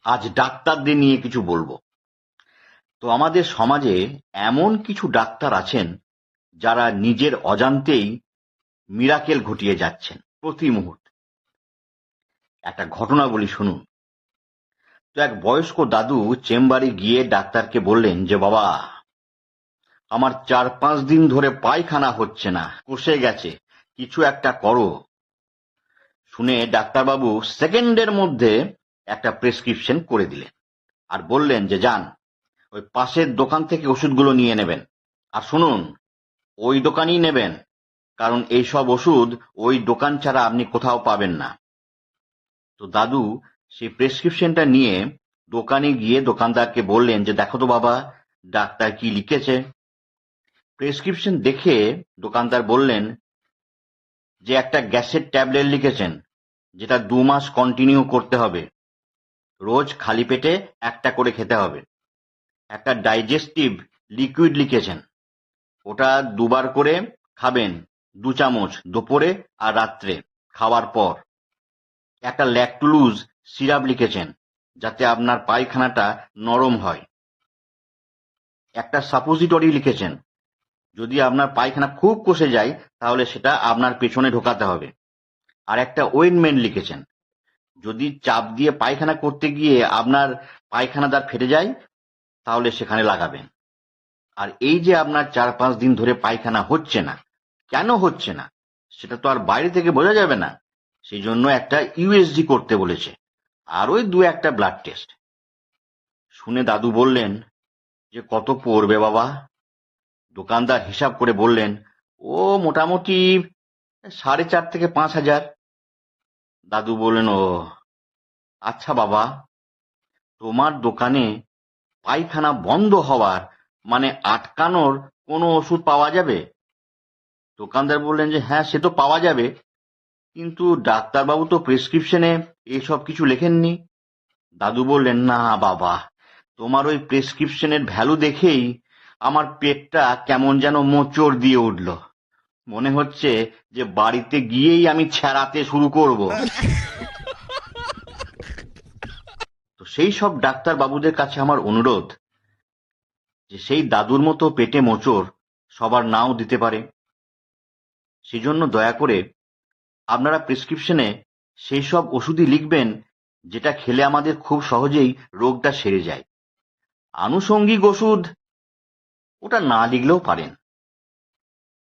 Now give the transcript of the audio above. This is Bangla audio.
আজ ডাক্তারদের নিয়ে কিছু বলবো। তো আমাদের সমাজে এমন কিছু ডাক্তার আছেন যারা নিজের অজান্তেই মিরাকেল ঘটিয়ে যাচ্ছেন প্রতি মুহূর্তে। একটা ঘটনা বলি, শুনুন। তো এক বয়স্ক দাদু চেম্বারে গিয়ে ডাক্তারকে বললেন যে, বাবা, আমার 4-5 দিন ধরে পায়খানা হচ্ছে না, কষে গেছে, কিছু একটা করো। শুনে ডাক্তারবাবু সেকেন্ডের মধ্যে একটা প্রেসক্রিপশন করে দিলেন আর বললেন যে, যান, ওই পাশের দোকান থেকে ওষুধগুলো নিয়ে নেবেন। আর শুনুন, ওই দোকানই নেবেন, কারণ এইসব ওষুধ ওই দোকান ছাড়া আপনি কোথাও পাবেন না। তো দাদু সেই প্রেসক্রিপশনটা নিয়ে দোকানে গিয়ে দোকানদারকে বললেন যে, দেখো তো বাবা, ডাক্তার কি লিখেছে। প্রেসক্রিপশন দেখে দোকানদার বললেন যে, একটা গ্যাসের ট্যাবলেট লিখেছেন, যেটা 2 মাস কন্টিনিউ করতে হবে, রোজ খালি পেটে একটা করে খেতে হবে। একটা ডাইজেস্টিভ লিকুইড লিখেছেন, ওটা 2 বার করে খাবেন, 2 চামচ দুপুরে আর রাত্রে খাওয়ার পর। একটা ল্যাকটুলুজ সিরাপ লিখেছেন, যাতে আপনার পায়খানাটা নরম হয়। একটা সাপোজিটরি লিখেছেন, যদি আপনার পায়খানা খুব কষে যায় তাহলে সেটা আপনার পেছনে ঢোকাতে হবে। আর একটা ওয়েনমেন্ট লিখেছেন, যদি চাপ দিয়ে পায়খানা করতে গিয়ে আপনার পায়খানা দ্বার ফেটে যায় তাহলে সেখানে লাগাবেন। আর এই যে আপনার 4-5 দিন ধরে পায়খানা হচ্ছে না, কেন হচ্ছে না সেটা তো আর বাইরে থেকে বোঝা যাবে না, সেই জন্য একটা ইউএসজি করতে বলেছে, আর ওই 2-1টা ব্লাড টেস্ট। শুনে দাদু বললেন যে, কত পড়বে বাবা? দোকানদার হিসাব করে বললেন, ও মোটামুটি 4,500 থেকে 5,000। দাদু বললেন, ও আচ্ছা বাবা, তোমার দোকানে পায়খানা বন্ধ হওয়ার মানে আটকানোর কোনো ওষুধ পাওয়া যাবে? দোকানদার বললেন যে, হ্যাঁ, সে তো পাওয়া যাবে, কিন্তু ডাক্তারবাবু তো প্রেসক্রিপশনে এইসব কিছু লেখেননি। দাদু বললেন, না বাবা, তোমার ওই প্রেসক্রিপশনের ভ্যালু দেখেই আমার পেটটা কেমন যেন মোচড় দিয়ে উঠল, মনে হচ্ছে যে বাড়িতে গিয়েই আমি ছ্যাড়াতে শুরু করব। তো সেই সব ডাক্তার বাবুদের কাছে আমার অনুরোধ যে, সেই দাদুর মতো পেটে মোচড় সবার নাও দিতে পারে, সেজন্য দয়া করে আপনারা প্রেসক্রিপশনে সেই সব ওষুধই লিখবেন যেটা খেলে আমাদের খুব সহজেই রোগটা সেরে যায়। আনুষঙ্গিক ওষুধ ওটা না লিখলেও পারেন।